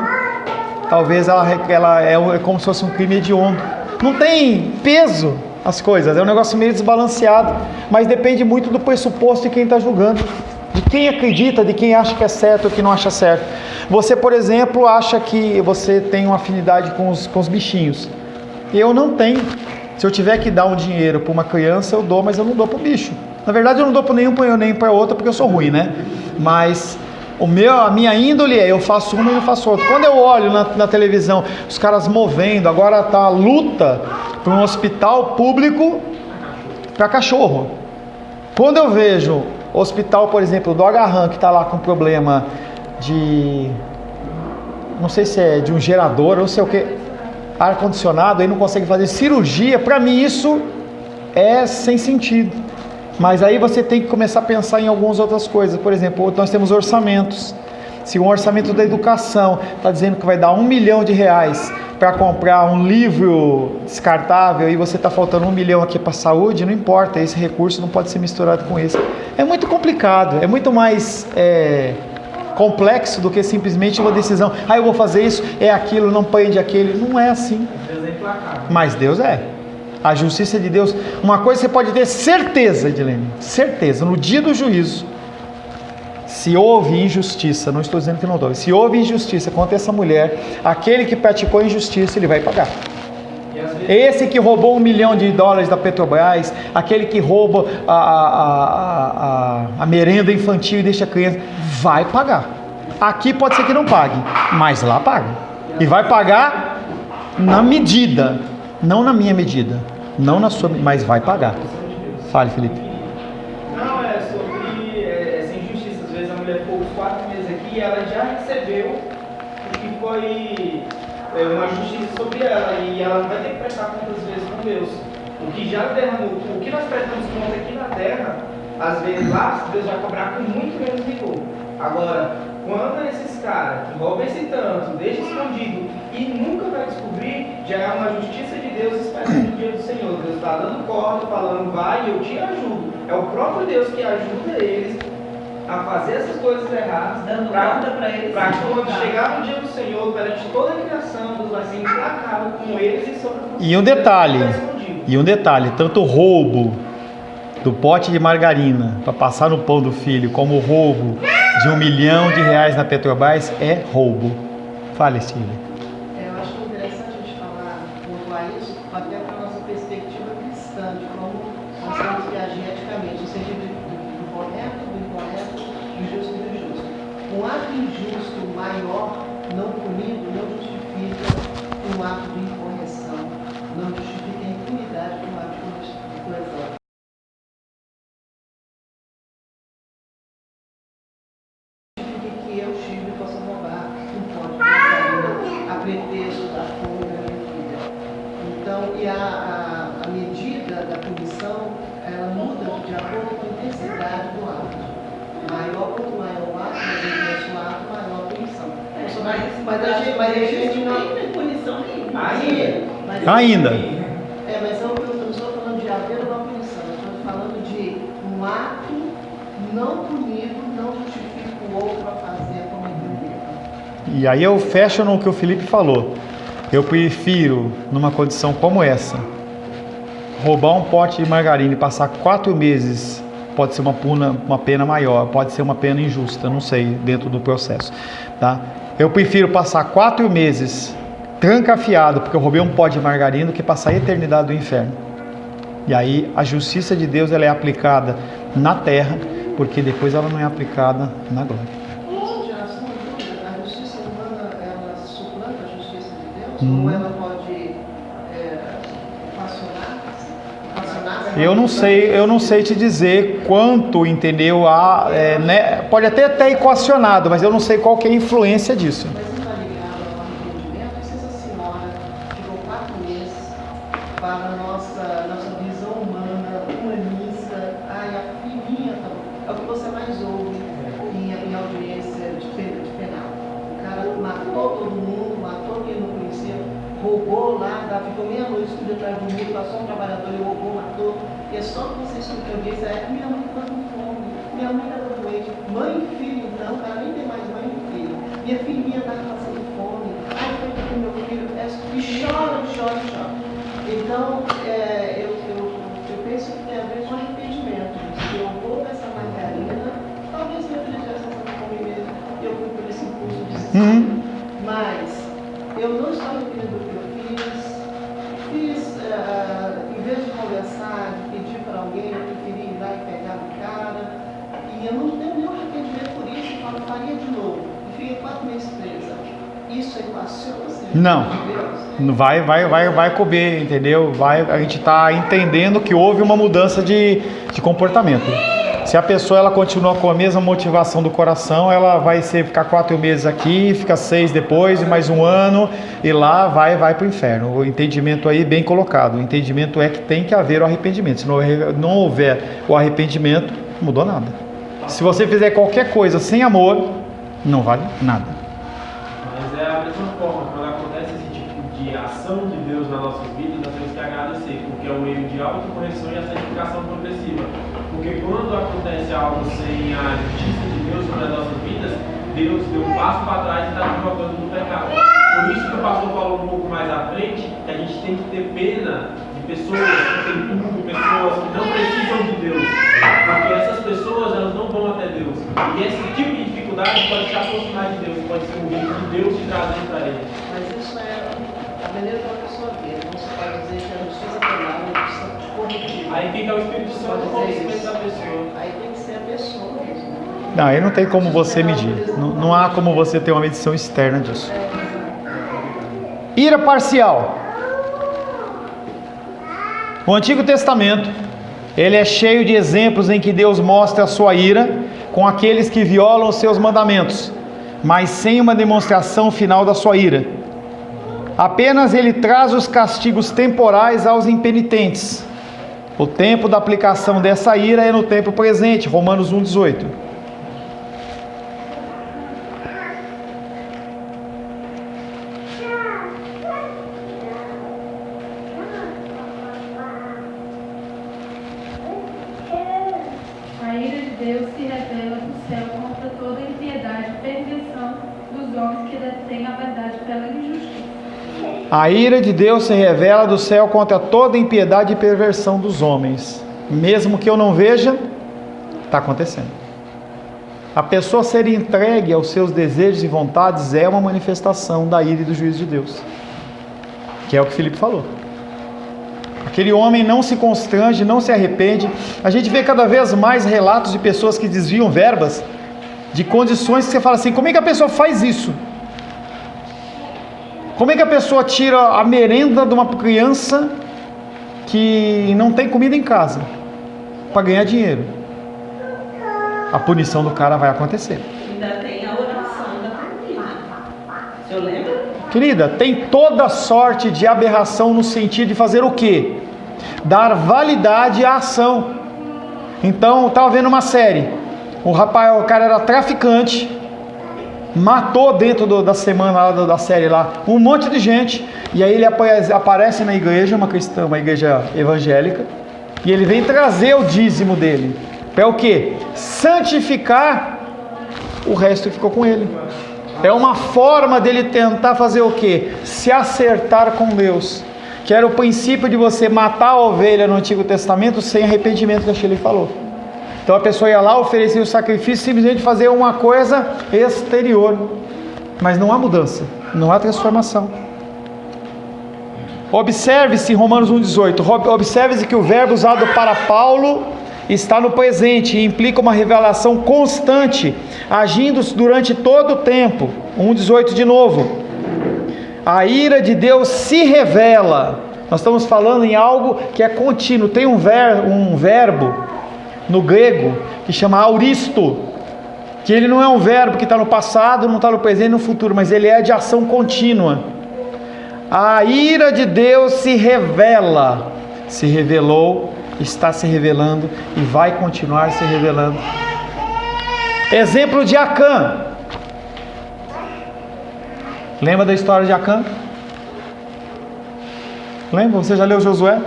talvez ela é como se fosse um crime hediondo. Não tem peso as coisas, é um negócio meio desbalanceado, mas depende muito do pressuposto de quem está julgando, de quem acredita, de quem acha que é certo ou que não acha certo. Você, por exemplo, acha que você tem uma afinidade com os bichinhos. Eu não tenho. Se eu tiver que dar um dinheiro para uma criança, eu dou, mas eu não dou para o bicho. Na verdade, eu não dou para nenhum nem para outro, porque eu sou ruim, né? Mas a minha índole eu faço uma e eu faço outra. Quando eu olho na televisão, os caras movendo, agora tá a luta para um hospital público para cachorro. Quando eu vejo hospital, por exemplo, do Agarran, que está lá com problema de, não sei se é de um gerador, não sei o que, ar-condicionado, aí não consegue fazer cirurgia, para mim isso é sem sentido. Mas aí você tem que começar a pensar em algumas outras coisas. Por exemplo, nós temos orçamentos. Se um orçamento da educação está dizendo que vai dar R$1 milhão para comprar um livro descartável e você está faltando R$1 milhão aqui para a saúde, não importa, esse recurso não pode ser misturado com esse. É muito complicado, é muito mais complexo do que simplesmente uma decisão. Eu vou fazer isso, é aquilo, não prende aquele. Não é assim. Deus é implacável. Mas Deus é. A justiça de Deus, uma coisa você pode ter certeza, Edilene, certeza, no dia do juízo, se houve injustiça, não estou dizendo que não houve, se houve injustiça contra essa mulher, aquele que praticou injustiça, ele vai pagar. Esse que roubou $1 milhão da Petrobras, aquele que rouba a merenda infantil e deixa a criança, vai pagar. Aqui pode ser que não pague, mas lá paga. E vai pagar na medida, não na minha medida, não na sua, mas vai pagar. Fale, Felipe. Não, é sobre essa injustiça. Às vezes a mulher ficou os 4 meses aqui e ela já recebeu o que foi uma justiça sobre ela, e ela não vai ter que prestar contas vezes com Deus. O que já derramou, o que nós prestamos conta aqui na terra, às vezes lá Deus vai cobrar com muito menos rigor. Agora, quando esses caras que roubam esse tanto, deixam escondido e nunca vai descobrir, já é uma justiça de Deus esperando o dia do Senhor. Deus está dando corda, falando, vai, eu te ajudo. É o próprio Deus que ajuda eles a fazer essas coisas erradas, dando corda para eles. Para quando chegar no dia do Senhor, perante toda a criação, Deus vai ser implacável com eles e sobre o E um detalhe, tanto o roubo do pote de margarina para passar no pão do filho, como o roubo de R$1 milhão na Petrobras é roubo. Fale, Silvia. Eu acho interessante a gente pontuar isso, até para a nossa perspectiva cristã, de como nós temos que agir eticamente, no sentido do correto, do incorreto, do justo e do injusto. Um ato injusto maior, não punido, não justifica um ato de incorreção, não justifica a impunidade de um ato de coesão. Que eu, Chico, possa roubar um pote de margarina a pretexto da fome da minha filha. Então, e a medida da punição, ela muda de acordo com a intensidade do ato. Quanto maior o ato, mais intenso o ato, maior a punição. Mas a gente não tem punição nenhuma. Ainda. Mas eu não estou falando de haver uma punição, eu estou falando de um ato não punido não justifica o outro a fazer como entender. E aí eu fecho no que o Felipe falou. Eu prefiro, numa condição como essa, roubar um pote de margarina e passar 4 meses, pode ser uma pena maior, pode ser uma pena injusta, não sei, dentro do processo, tá? Eu prefiro passar 4 meses trancafiado, porque eu roubei um pote de margarina, do que passar a eternidade do inferno. E aí a justiça de Deus, ela é aplicada na terra, porque depois ela não é aplicada na glória. A justiça humana, ela suplanta a justiça de Deus? Ou ela pode equacionar? Eu não sei te dizer quanto, entendeu? Pode até ter equacionado, mas eu não sei qual que é a influência disso. Mas não está ligado ao arrependimento? Essa senhora ficou 4 meses para a nossa visão humana, humanista. Ai, a filhinha, é o que você mais ouve em audiência de penal. O cara matou todo mundo, matou quem não conhecia, roubou lá, ficou meia-noite tudo atrás do muro, passou um trabalhador e roubou, matou. E é só que você escuta a audiência, minha mãe está com fome, minha mãe está doente, mãe e filho, não, o cara nem tem mais mãe e filho. Minha filhinha está passando fome, ai, foi com meu filho, e chora. Então, eu penso que tem a ver com arrependimento. Se eu vou nessa margarina, talvez minha filha já esteja fome mesmo, e eu fui por esse impulso de desespero. Mas eu não estou arrependendo do que eu fiz, em vez de conversar, de pedir para alguém, eu preferi ir lá e pegar o cara, e eu não tenho nenhum arrependimento por isso, eu falo, faria de novo, e fiquei 4 meses presa. Isso equaciona assim? Não, vai couber, entendeu? A gente está entendendo que houve uma mudança de comportamento. Se a pessoa ela continua com a mesma motivação do coração, ela vai ficar 4 meses aqui, fica 6 depois, e mais 1 ano, e lá vai para o inferno. O entendimento aí bem colocado. O entendimento é que tem que haver o arrependimento. Se não houver o arrependimento, não mudou nada. Se você fizer qualquer coisa sem amor, não vale nada. Mas é a mesma forma, quando acontece esse tipo de ação de Deus nas nossas vidas, nós temos que agradecer, porque é um meio de autocorreção e a santificação progressiva. Porque quando acontece algo sem a justiça de Deus sobre as nossas vidas, Deus deu um passo para trás e está nos jogando no pecado. Por isso que o pastor falou um pouco mais à frente, que a gente tem que ter pena de pessoas que têm tudo, pessoas que não precisam de Deus. Porque essas pessoas, elas não vão até Deus. E esse tipo de dificuldade pode te aproximar de Deus, pode ser um jeito de Deus te trazer para Ele. Mas isso é a maneira da pessoa ver. Não se pode dizer que a justiça penal é a justiça corretiva. Aí fica o Espírito Santo no conhecimento da pessoa. Aí tem que ser a pessoa mesmo. Não, aí não tem como você medir. Não há como você ter uma medição externa disso. Ira parcial. O Antigo Testamento, ele é cheio de exemplos em que Deus mostra a sua ira com aqueles que violam os seus mandamentos, mas sem uma demonstração final da sua ira. Apenas ele traz os castigos temporais aos impenitentes. O tempo da aplicação dessa ira é no tempo presente, Romanos 1,18. A ira de Deus se revela do céu contra toda impiedade e perversão dos homens que detêm a verdade pela injustiça. A ira de Deus se revela do céu contra toda impiedade e perversão dos homens. Mesmo que eu não veja, está acontecendo. A pessoa ser entregue aos seus desejos e vontades é uma manifestação da ira e do juízo de Deus. Que é o que Felipe falou. Aquele homem não se constrange, não se arrepende. A gente vê cada vez mais relatos de pessoas que desviam verbas, de condições que você fala assim, como é que a pessoa faz isso? Como é que a pessoa tira a merenda de uma criança que não tem comida em casa para ganhar dinheiro? A punição do cara vai acontecer. Ainda tem a oração da família. O senhor lembra? Querida, tem toda sorte de aberração no sentido de fazer o quê? Dar validade à ação. Então, eu estava vendo uma série. O cara era traficante, matou dentro da semana lá, da série lá, um monte de gente. E aí ele aparece na igreja, uma igreja evangélica, e ele vem trazer o dízimo dele. Para o quê? Santificar o resto que ficou com ele. É uma forma dele tentar fazer o quê? Se acertar com Deus. Que era o princípio de você matar a ovelha no Antigo Testamento sem arrependimento, que a Shirley falou. Então a pessoa ia lá, oferecia o sacrifício, simplesmente fazer uma coisa exterior. Mas não há mudança, não há transformação. Observe-se, Romanos 1,18, observe-se que o verbo usado para Paulo está no presente e implica uma revelação constante, agindo durante todo o tempo. 1,18 de novo. A ira de Deus se revela. Nós estamos falando em algo que é contínuo. Tem um verbo no grego que chama auristo, que ele não é um verbo que está no passado, não está no presente, no futuro, mas ele é de ação contínua. A ira de Deus se revela, se revelou, está se revelando e vai continuar se revelando. Exemplo de Acã. Lembra da história de Acã? Lembra? Você já leu Josué?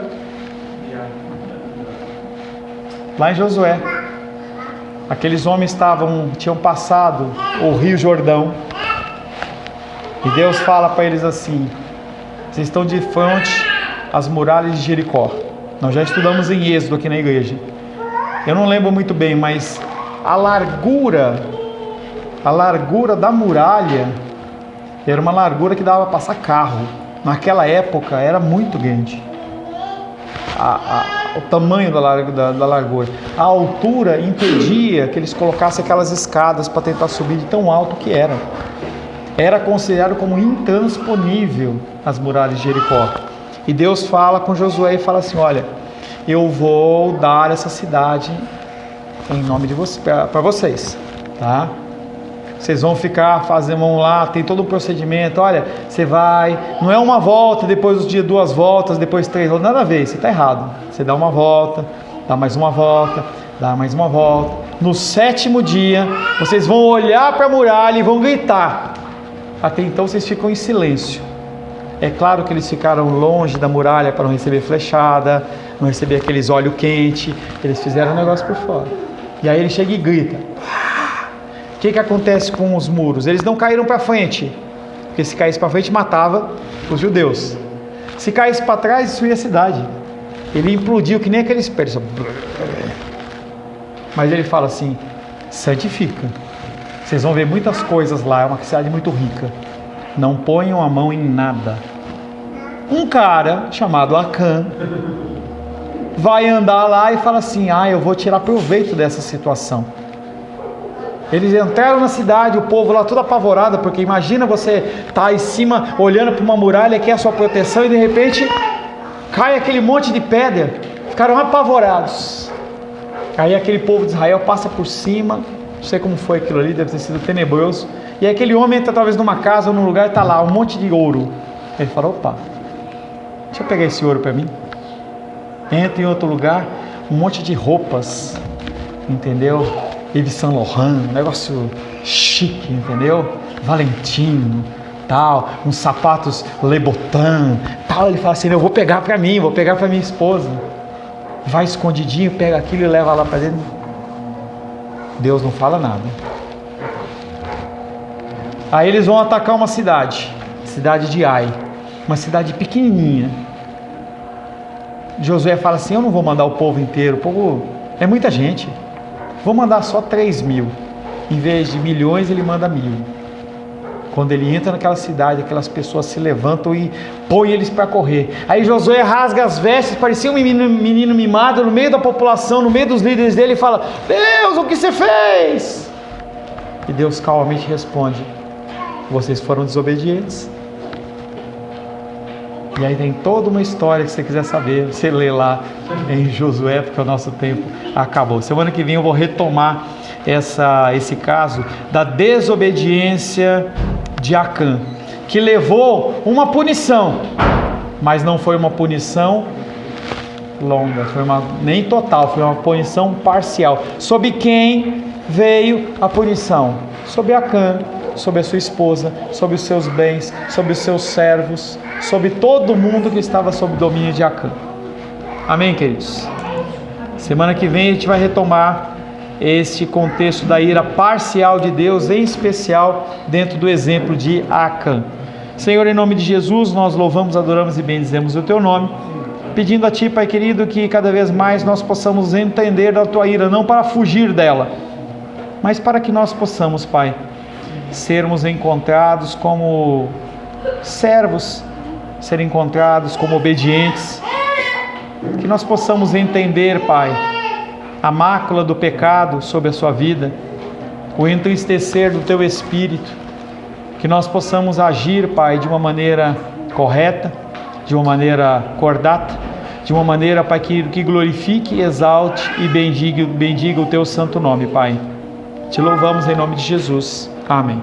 Lá em Josué, aqueles homens tinham passado o Rio Jordão, e Deus fala para eles assim: vocês estão de frente às muralhas de Jericó. Nós já estudamos em Êxodo aqui na igreja. Eu não lembro muito bem, mas a largura da muralha era uma largura que dava para passar carro. Naquela época era muito grande. O tamanho da largura. A altura impedia que eles colocassem aquelas escadas para tentar subir de tão alto que era. Era considerado como intransponível as muralhas de Jericó. E Deus fala com Josué e fala assim: olha, eu vou dar essa cidade em nome de vocês, para vocês, tá? Vocês vão vão lá, tem todo um procedimento. Olha, você vai, não é uma volta, depois do dia 2 voltas, depois 3 voltas, nada a ver, você está errado. Você dá uma volta, dá mais uma volta, dá mais uma volta. No 7º dia, vocês vão olhar para a muralha e vão gritar. Até então vocês ficam em silêncio. É claro que eles ficaram longe da muralha para não receber flechada, não receber aqueles óleo quente. Eles fizeram o negócio por fora. E aí ele chega e grita. O que acontece com os muros? Eles não caíram para frente, porque se caísse para frente matava os judeus. Se caísse para trás, destruía a cidade. Ele implodiu que nem aqueles persas. Mas ele fala assim: santifica. Vocês vão ver muitas coisas lá, é uma cidade muito rica. Não ponham a mão em nada. Um cara chamado Acã vai andar lá e fala assim: eu vou tirar proveito dessa situação. Eles entraram na cidade, o povo lá todo apavorado, porque imagina você estar em cima olhando para uma muralha que é a sua proteção e de repente cai aquele monte de pedra. Ficaram apavorados. Aí aquele povo de Israel passa por cima, não sei como foi aquilo ali, deve ter sido tenebroso. E aí aquele homem entra talvez numa casa ou num lugar e está lá um monte de ouro. Ele fala: opa, deixa eu pegar esse ouro para mim. Entra em outro lugar, um monte de roupas, entendeu? Yves Saint Laurent, um negócio chique, entendeu? Valentino, tal, uns sapatos Louboutin, tal. Ele fala assim: eu vou pegar para mim, vou pegar para minha esposa. Vai escondidinho, pega aquilo e leva lá para dentro. Deus não fala nada. Aí eles vão atacar uma cidade de Ai, uma cidade pequenininha. Josué fala assim: eu não vou mandar o povo inteiro, o povo é muita gente. Vou mandar só 3.000. Em vez de milhões, ele manda 1.000. Quando ele entra naquela cidade, aquelas pessoas se levantam e põem eles para correr. Aí Josué rasga as vestes, parecia um menino mimado no meio da população, no meio dos líderes dele, e fala: Deus, o que você fez? E Deus calmamente responde: vocês foram desobedientes. E aí tem toda uma história que você quiser saber, você lê lá em Josué, porque o nosso tempo acabou. Semana que vem eu vou retomar esse caso da desobediência de Acã, que levou uma punição, mas não foi uma punição longa, nem total, foi uma punição parcial. Sobre quem veio a punição? Sobre Acã, sobre a sua esposa, sobre os seus bens, sobre os seus servos, sobre todo mundo que estava sob o domínio de Acã. Amém, queridos? Semana que vem a gente vai retomar este contexto da ira parcial de Deus, em especial dentro do exemplo de Acã. Senhor, em nome de Jesus, nós louvamos, adoramos e bendizemos o Teu nome, pedindo a Ti, Pai querido, que cada vez mais nós possamos entender da Tua ira, não para fugir dela, mas para que nós possamos, Pai, sermos encontrados como servos, ser encontrados como obedientes, que nós possamos entender, Pai, a mácula do pecado sobre a sua vida, o entristecer do Teu Espírito, que nós possamos agir, Pai, de uma maneira correta, de uma maneira cordata, de uma maneira, Pai, que glorifique, exalte e bendiga o Teu santo nome, Pai. Te louvamos em nome de Jesus. Amém.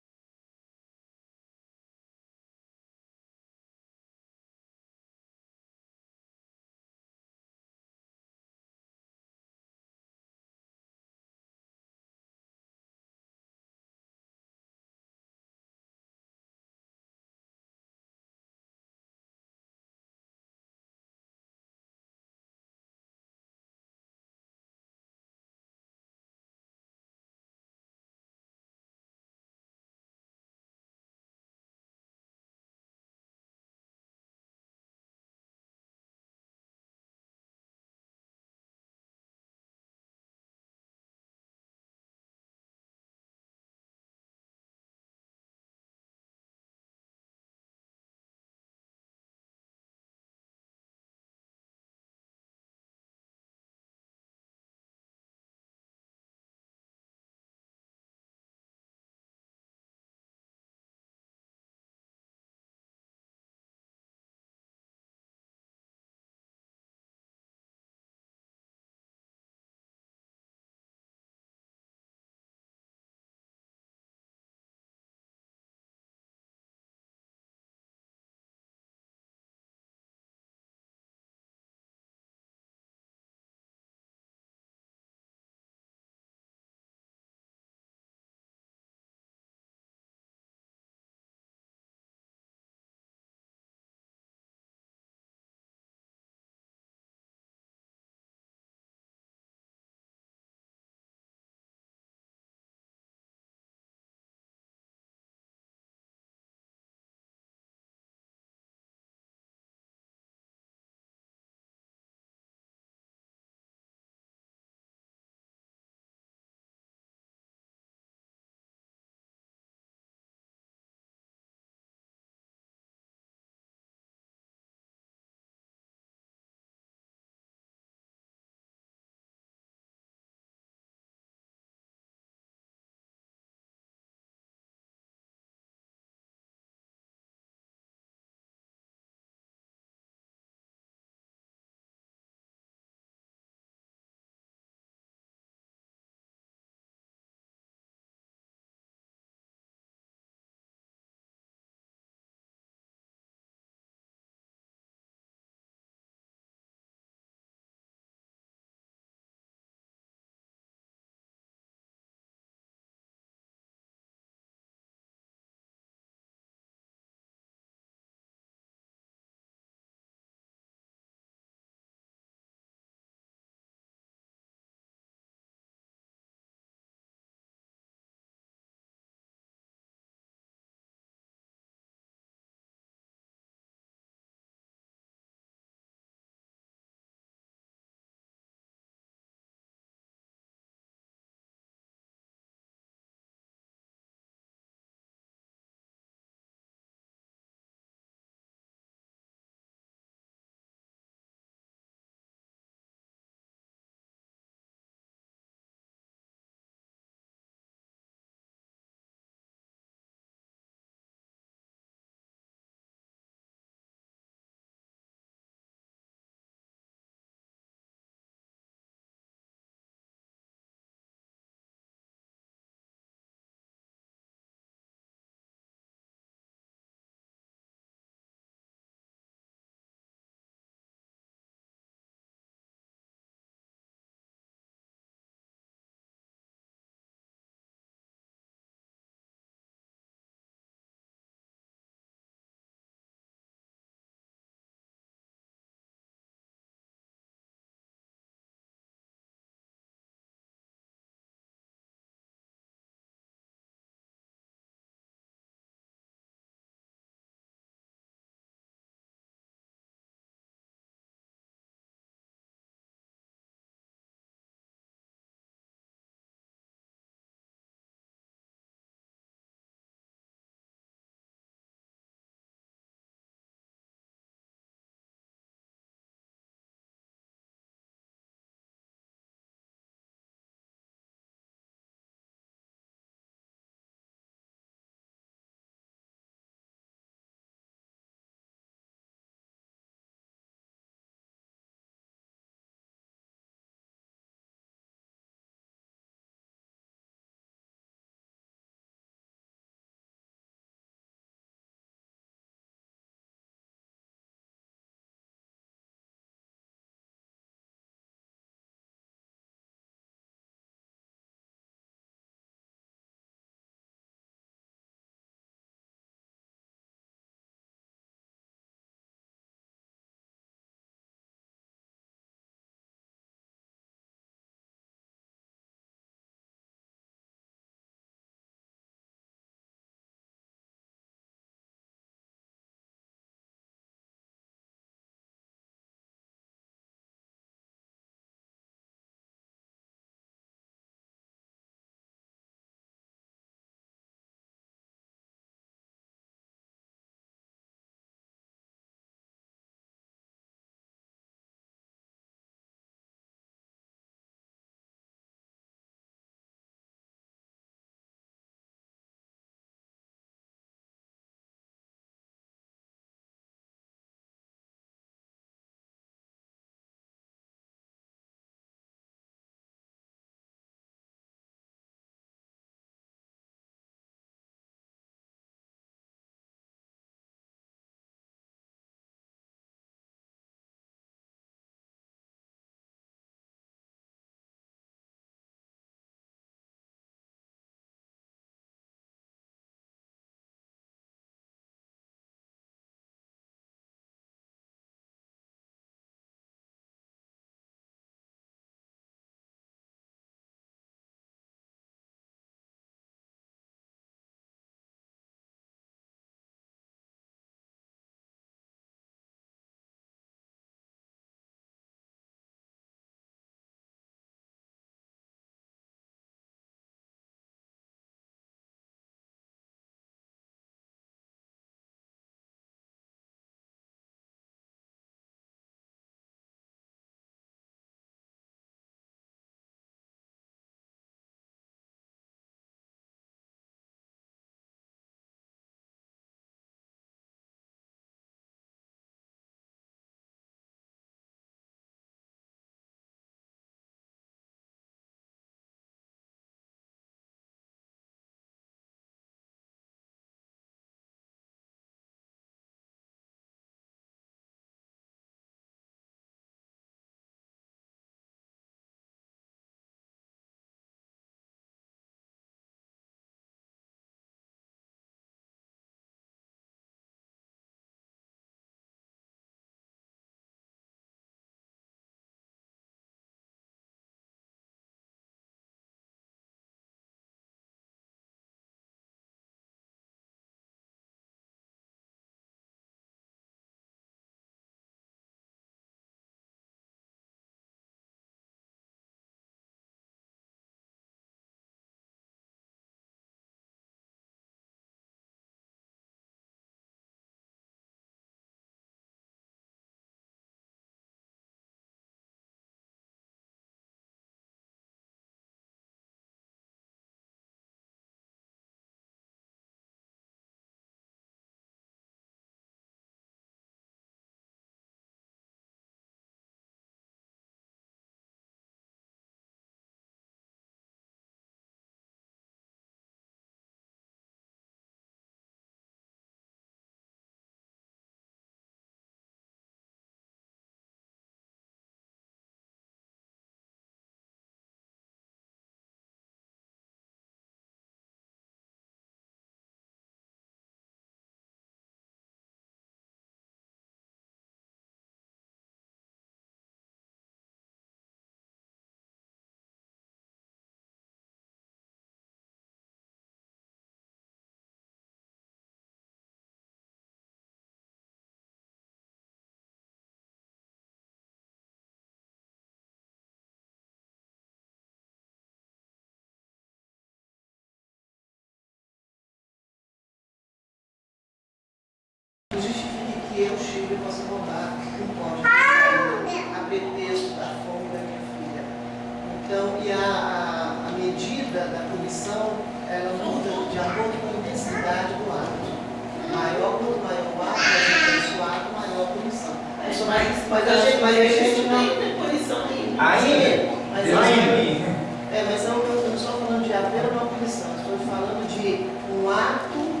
Mas a gente não tem punição ainda. Ainda? Mas Deus ainda. mas eu não estou falando de haver uma punição, estou falando de um ato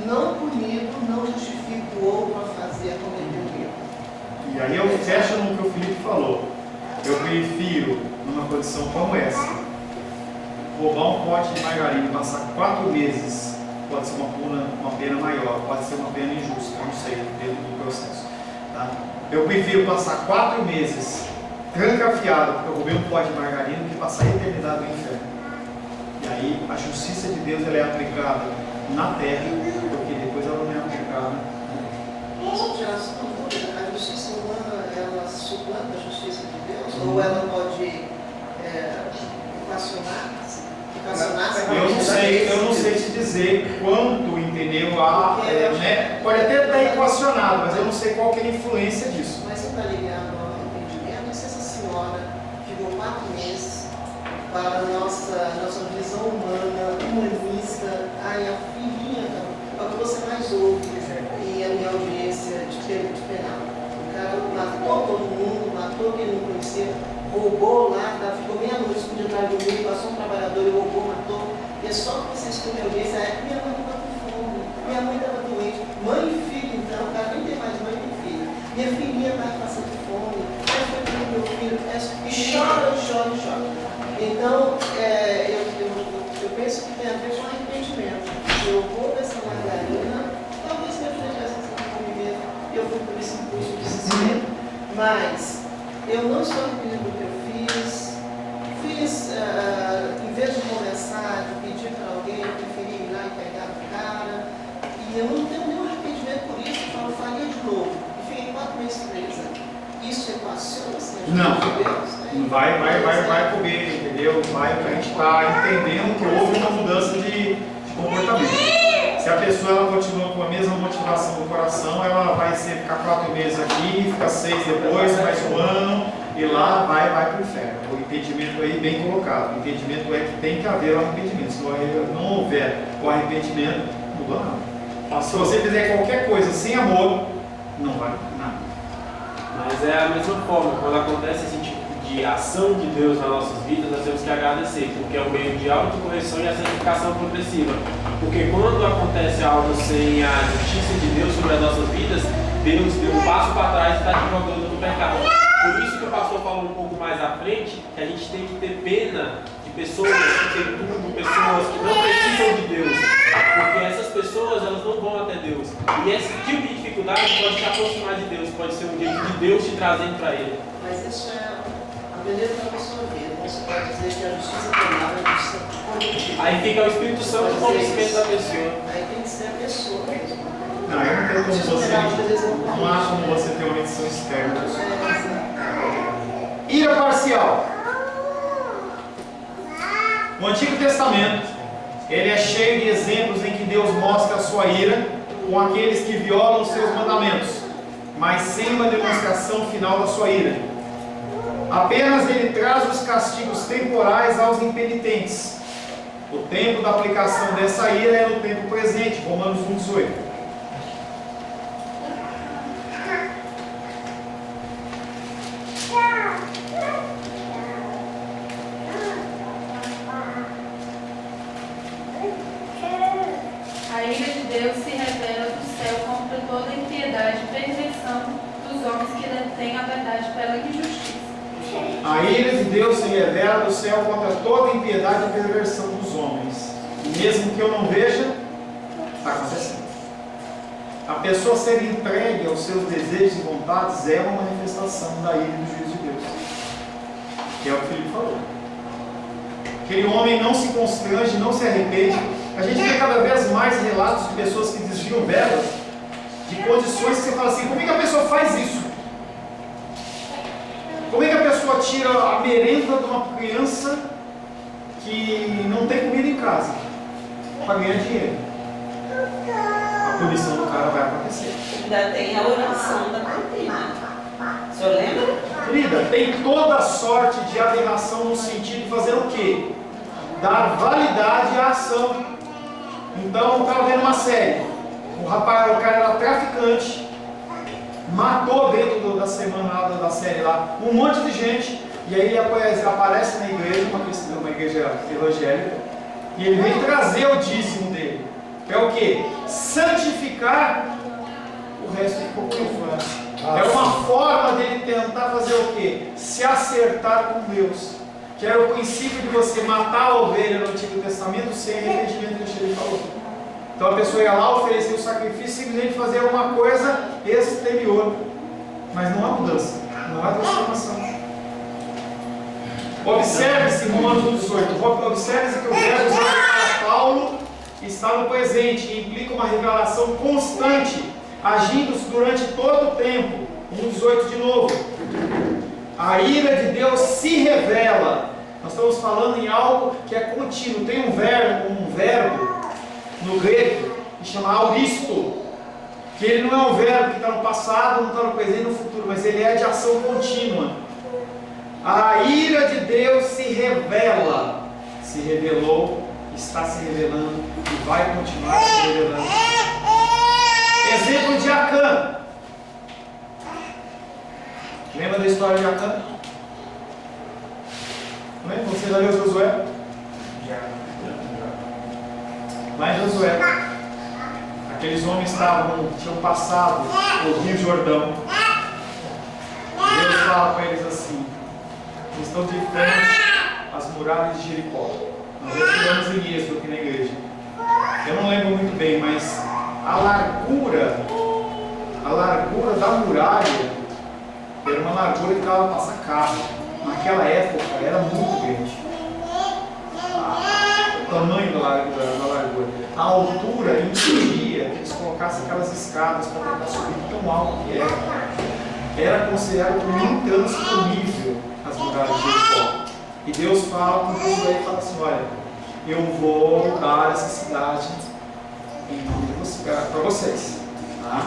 não punido, não justifica o outro a fazer, a cometer o erro. E aí eu fecho no que o Felipe falou. Eu prefiro, numa condição como essa, roubar um pote de margarina e passar 4 meses, pode ser uma pena maior, pode ser uma pena injusta, eu não sei, dentro do processo. Tá? Eu prefiro passar 4 meses trancafiado, porque eu roubei um pote de margarina, do que passar a eternidade no inferno. E aí a justiça de Deus ela é aplicada na terra, porque depois ela não é aplicada. A justiça humana, ela suplanta a justiça de Deus? Ou ela pode equacionar-se? Eu não sei te dizer quanto, entendeu? Né? Pode até estar equacionado, mas eu não sei qual que é a influência disso. Mas você está ligado ao entendimento? Se essa senhora ficou 4 meses para a nossa visão humana, humanista, a filhinha, é o que você mais ouve em audiência de penal. O cara matou todo mundo, matou quem não conhecia, roubou lá, ficou meia-noite escondido atrás do muro, passou um trabalhador e roubou, matou. E é só que você escuta a audiência, minha mãe estava com fome, minha mãe estava doente. Mãe e filho, então, o cara nem tem mais mãe nem filho. Minha filhinha estava passando fome, aí foi para meu filho, e chora. Então, eu penso que tem a ver com arrependimento. Se eu vou dessa margarina, talvez minha filha tivesse essa fome, eu fui por esse impulso de desespero. Mas eu não estou arrependido do que eu fiz. Em vez de conversar, de pedir para alguém, eu preferi ir lá e pegar o cara. E eu não tenho nenhum arrependimento por isso, eu faria de novo. E fiquei 4 meses presa. Isso equaciona assim, a Não. de Deus? Né? Vai comer, entendeu? Vai para a gente estar entendendo que houve uma mudança de comportamento. Se a pessoa ela continua com a mesma motivação do coração, ela vai ficar 4 meses aqui, fica 6 depois, mais um ano, e lá vai para o inferno. O impedimento aí bem colocado. O impedimento é que tem que haver o arrependimento. Se não houver o arrependimento, não muda nada. Se você fizer qualquer coisa sem amor, não vai nada. Mas é a mesma forma, quando acontece esse tipo de ação de Deus nas nossas vidas, nós temos que agradecer, porque é o meio de autocorreção e a santificação progressiva. Porque quando acontece algo sem a justiça de Deus sobre as nossas vidas, Deus deu um passo para trás e está te jogando no pecado. Por isso que o pastor falou um pouco mais à frente, que a gente tem que ter pena de pessoas que têm tudo, pessoas que não precisam de Deus. Porque essas pessoas, elas não vão até Deus. E esse tipo de dificuldade pode te aproximar de Deus, pode ser um jeito de Deus te trazendo para Ele. Mas isso é a beleza da pessoa ver. Não se pode dizer que a justiça penal é a justiça coletiva. Aí fica o Espírito Santo no conhecimento da pessoa. Aí tem que ser a pessoa mesmo. Não, eu não tenho como você. Não acho como você ter uma medição externa. Ira parcial. O Antigo Testamento, ele é cheio de exemplos em que Deus mostra a sua ira com aqueles que violam os seus mandamentos, mas sem uma demonstração final da sua ira. Apenas ele traz os castigos temporais aos impenitentes. O tempo da aplicação dessa ira é no tempo presente, Romanos 1,18. A ira de Deus se revela do céu contra toda impiedade e perversão dos homens que detêm a verdade pela injustiça. A ira de Deus se revela do céu contra toda impiedade e perversão dos homens. E mesmo que eu não veja, está acontecendo. A pessoa ser entregue aos seus desejos e vontades é uma manifestação da ira e do juízo de Deus. Que é o que o Felipe falou. Aquele homem não se constrange, não se arrepende. A gente vê cada vez mais relatos de pessoas que desviam velas, de condições que você fala assim, como é que a pessoa faz isso? Como é que a pessoa tira a merenda de uma criança que não tem comida em casa para ganhar dinheiro? A punição do cara vai acontecer. Ainda tem a oração da cantina. O senhor lembra? Querida, tem toda sorte de aberração no sentido de fazer o quê? Dar validade à ação. Então, eu estava vendo uma série. O cara era traficante, matou dentro da semana lá, da série lá, um monte de gente, e aí ele aparece na igreja, uma igreja evangélica, e ele vem trazer o dízimo dele. É o que? Santificar o resto que ficou por infância. É uma forma dele tentar fazer o que? Se acertar com Deus. Que era o princípio de você matar a ovelha no Antigo Testamento sem arrependimento, que ele falou. Então a pessoa ia lá, oferecer o sacrifício, simplesmente fazer uma coisa exterior. Mas não há mudança, não há transformação. Observe-se, Romanos 18, observe-se que o verbo usado para Paulo está no presente e implica uma revelação constante, agindo durante todo o tempo. 1,18 de novo. A ira de Deus se revela. Nós estamos falando em algo que é contínuo. Tem um verbo no grego que chama auristo, que ele não é um verbo que está no passado, não está no presente e no futuro, mas ele é de ação contínua. A ira de Deus se revela, se revelou, está se revelando e vai continuar se revelando. Exemplo de Acã. Lembra da história de Acã? Lembra? Você já leu Josué? Lá em Josué, aqueles homens tinham passado o Rio Jordão. Deus fala para eles assim: estão de frente às muralhas de Jericó. Nós já estudamos em Êxodo aqui na igreja. Eu não lembro muito bem, mas a largura da muralha era uma largura que dava para passar carro. Naquela época era muito grande. O tamanho da largura. A altura impedia que eles colocassem aquelas escadas para tentar subir tão alto que era. Era considerado como intransponível as muralhas de Jericó. E Deus fala com Josué e fala assim: olha, eu vou dar essa cidade para vocês. Tá?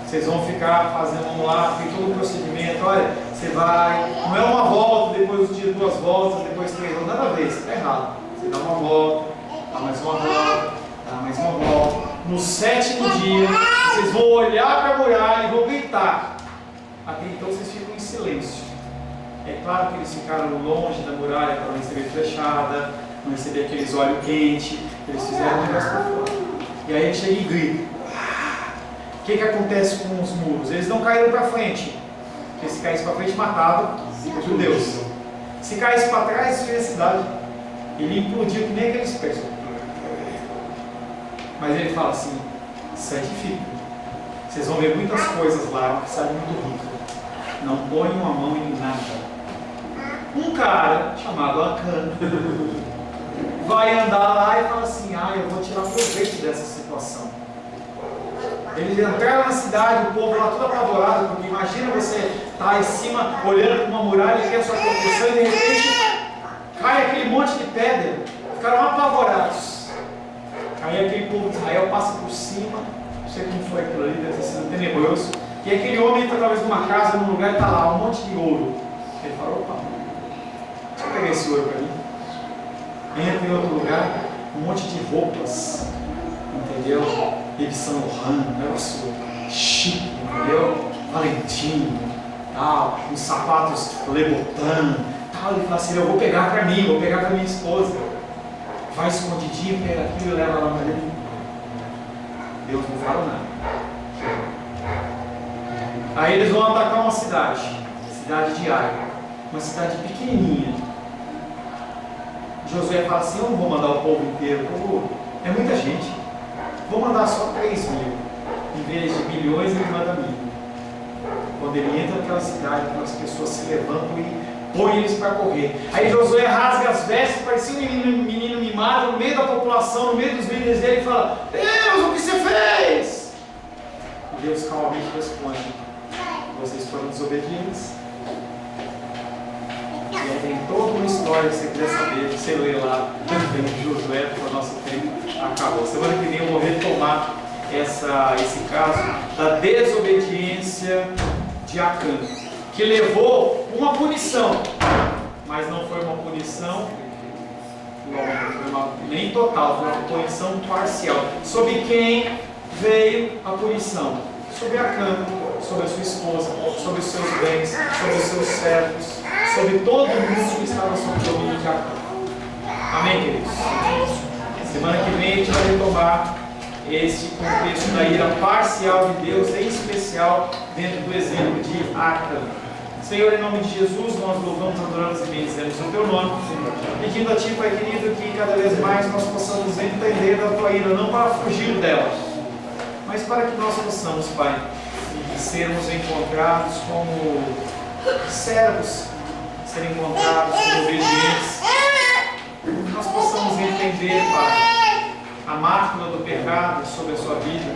Vocês vão ficar fazendo, vamos lá, tem todo o procedimento. Olha, você vai, não é uma volta, depois do dia 2 voltas, depois 3 voltas, nada a ver, isso está errado. Você dá uma volta, dá mais uma volta, dá mais uma volta. No 7º dia, vocês vão olhar para a muralha e vão gritar. Até então vocês ficam em silêncio. É claro que eles ficaram longe da muralha para não receber flechada, não receber aqueles olhos quentes. Eles fizeram um negócio para fora. E aí ele chega e grita. O que acontece com os muros? Eles não caíram para frente. Porque se caísse para frente, matava os judeus. Se caísse para trás, destruía a cidade. Ele implodiu que nem aqueles pés. Mas ele fala assim: santifica. Vocês vão ver muitas coisas lá que saem muito rico. Não ponham a mão em nada. Um cara chamado Acã vai andar lá e fala assim: eu vou tirar proveito dessa situação. Eles entraram na cidade, o povo lá todo apavorado, porque imagina você estar em cima olhando para uma muralha que é a sua proteção e de repente cai aquele monte de pedra. Ficaram apavorados. Aí aquele povo de Israel passa por cima, não sei como foi aquilo ali, deve ter sido tenebroso. E aquele homem entra talvez numa casa, num lugar e está lá, um monte de ouro. Ele fala: opa, deixa eu pegar esse ouro para mim. Entra em outro lugar, um monte de roupas, entendeu? Eles são honrando, um negócio chique, entendeu? Valentim, tal, uns sapatos Lebotan, tal. Ele fala assim: eu vou pegar para mim, vou pegar para minha esposa. Vai escondidinho, pega aquilo e leva lá para ele. Deus não fala nada. Aí eles vão atacar uma cidade de Ai, uma cidade pequenininha. Josué fala assim: eu não vou mandar o povo inteiro, é muita gente. Vou mandar só 3.000, em vez de milhões ele manda 1.000. Quando ele entra naquela cidade, as pessoas se levantam e põem eles para correr. Aí Josué rasga as vestes, parecia um menino mimado no meio da população, no meio dos líderes dele, e fala: Deus, o que você fez? E Deus calmamente responde: vocês foram desobedientes. E aí tem toda uma história que você quiser saber, você lê lá também de Josué, porque o nosso tempo acabou. Semana que vem eu vou retomar esse caso da desobediência de Acã, que levou uma punição, mas não foi uma punição nem total, foi uma punição parcial. Sobre quem veio a punição? Sobre Acã, sobre a sua esposa, sobre os seus bens, sobre os seus servos, sobre todo mundo que está na sua domínio de Jacó. Amém, queridos? Semana que vem a gente vai retomar esse contexto da ira parcial de Deus, em especial dentro do exemplo de Acã. Senhor, em nome de Jesus, nós louvamos, adoramos e bendizemos o Teu nome, pedindo a Ti, Pai querido, que cada vez mais nós possamos entender da Tua ira, não para fugir dela, mas para que nós possamos, Pai, sermos encontrados como servos, ser encontrados como obedientes, que nós possamos entender, Pai, a mácula do pecado sobre a sua vida,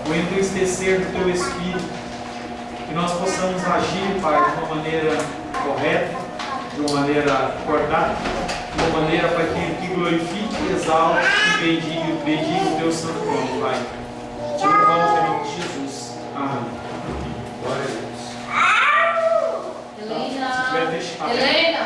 o entristecer do Teu Espírito, que nós possamos agir, Pai, de uma maneira correta, de uma maneira correta, de uma maneira, Pai, que glorifique, exalte e bendiga o Teu santo nome, Pai. Te louvamos em nome de Jesus. Amém. Glória a Deus. Helena! Se tiver, deixa. Helena!